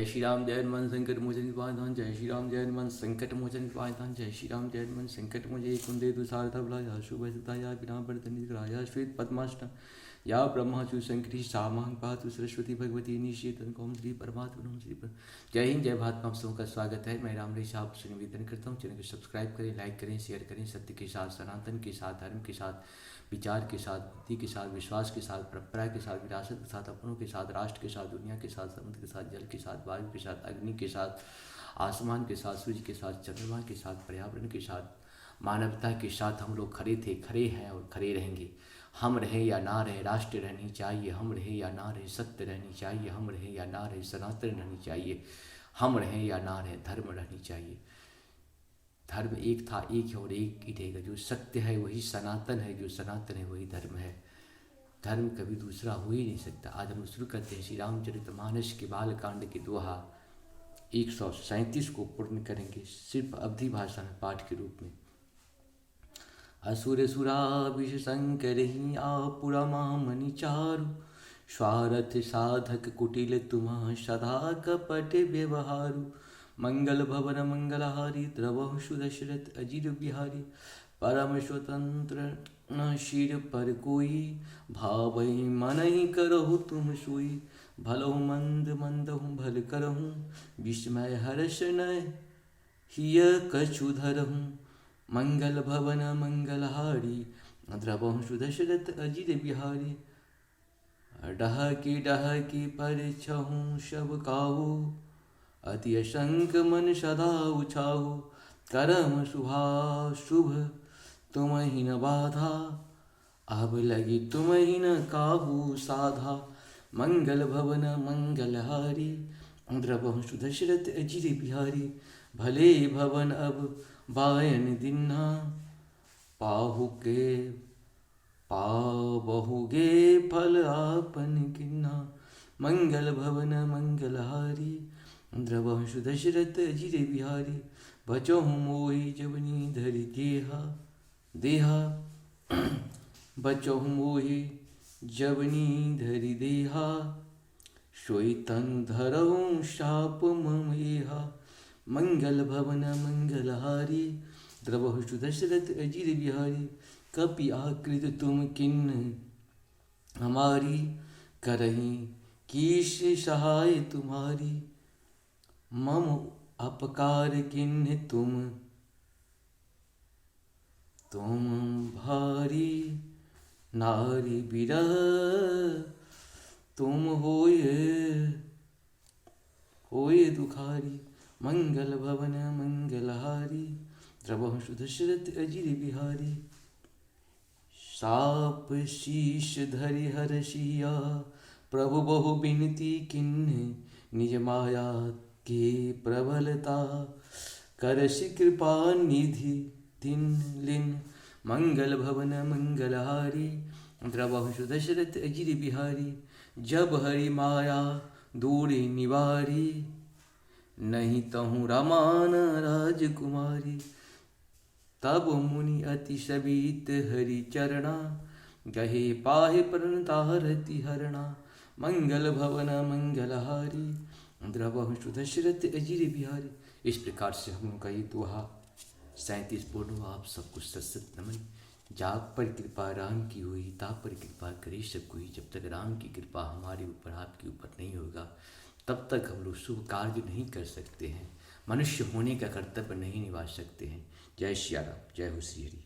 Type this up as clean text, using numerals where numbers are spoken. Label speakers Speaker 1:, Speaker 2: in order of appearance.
Speaker 1: श्री राम जय हनुमान संकट मोचन निवारण जय श्री राम जय हनुमान संकट मोचन निवारण जय श्री राम जय हनुमान संकट मोचन कुंदे दुसारथा बलाया शुभ सुताया विना वर्तनिग्राया श्वेत पद्माष्ट या ब्रह्माचु संकटी सामांग पातु सरस्वती भगवती निषेधन कौम श्री परमात्मा श्री पर। जय हिंद जय भारत। आप सबों का स्वागत है। मैं राम रेश आप से निवेदन करता हूँ, चैनल को सब्सक्राइब करें, लाइक करें, शेयर करें। सत्य के साथ, सनातन के साथ, धर्म के साथ, विचार के साथ, बुद्धि के साथ, विश्वास के साथ, परंपरा के साथ, विरासत के साथ, अपनों के साथ, राष्ट्र के साथ, दुनिया के साथ, समुद्र के साथ, जल के साथ, वायु के साथ, अग्नि के साथ, आसमान के साथ, सूर्य के साथ, चंद्रमा के साथ, पर्यावरण के साथ, मानवता के साथ हम लोग खड़े थे, खड़े हैं और खड़े रहेंगे। हम रहे या ना रहे राष्ट्र रहनी चाहिए, हम रहे या ना रहे सत्य रहनी चाहिए, हम रहे या ना रहे सनातन रहनी चाहिए, हम रहे या ना रहे धर्म रहनी चाहिए। धर्म एक था, एक है और एक ही रहेगा। जो सत्य है वही सनातन है, जो सनातन है वही धर्म है। धर्म कभी दूसरा हो ही नहीं सकता। आज हम शुरू करते हैं श्री रामचरितमानस के बालकांड के दोहा 137 को पूर्ण करेंगे सिर्फ अवधि भाषा में पाठ के रूप में। असुर सुराभिष शंकर ही आपुरा मामनि चारु, स्वार्थ साधक कुटिल तुम्हा सदा कपट व्यवहारु। मंगल भवन मंगलहारी द्रवहु सुदशरथ अजिर बिहारी, परम स्वतंत्र न शिर पर कोई, भावई मन ही करहु तुम सोई। भलहु मंद मंदहु भल करहु, विस्मय हर्ष न हिय कछु धरहु। मंगल भवन मंगलहारी द्रवहु सुदशरथ अजिर बिहारी, डहकी पर छहु शब काहू, अति असंक मन सदा उछाहू। करम शुभ तुम ही न बाधा, अब लगी तुम ही न काबू साधा। मंगल भवन मंगलहारी द्रवहु सुदशरथ अजिर बिहारी, भले भवन अब बायन दिन्हा, पाबहुगे फल आपन किन्हा। मंगल भवन मंगलहारी द्रवहु सुदशरथ अजिर बिहारी, बचहु मोहि जवनी धरि देहा, बचहु मोहि जवनी धरि देहा। सोई तन धरहु शाप मम एहा, मंगल भवन मंगलहारी द्रवहु सुदशरथ अजिर बिहारी। कपि आकृत तुम किन्न हमारी, करहीं कीश सहाय तुम्हारी। मम अपकार किन्न तुम भारी, नारी बिरह तुम होए दुखारी। मंगल भवन मंगलहारी द्रवहु सुदशरथ अजिर बिहारी, साप शीश धरि हरषिया, प्रभु बहु बिनती किन्ह निज माया के प्रबलता। करसि कृपा निधि दिन लिन, मंगल भवन मंगलहारी द्रवहु सुदशरथ अजिर बिहारी। जब हरि माया दूर निवारी, नहीं तहु रमान राजकुमारी। तब मुनि अति सबीत हरि चरणा, गहे पाहि प्रणतारति हरणा। मंगल भवन मंगलहारी द्रवहु सुदशरथ अजिर बिहारी। इस प्रकार से हम लोग का ये दोहा 37 पूर्ण हुआ। आप सबको सत सत नमन। जाप पर कृपा राम की हुई, ताप पर कृपा करे सब कोई। जब तक राम की कृपा हमारे ऊपर आपके ऊपर नहीं होगा तब तक हम लोग शुभ कार्य नहीं कर सकते हैं, मनुष्य होने का कर्तव्य नहीं निभा सकते हैं। जय श्री राम, जय हो श्री हरि।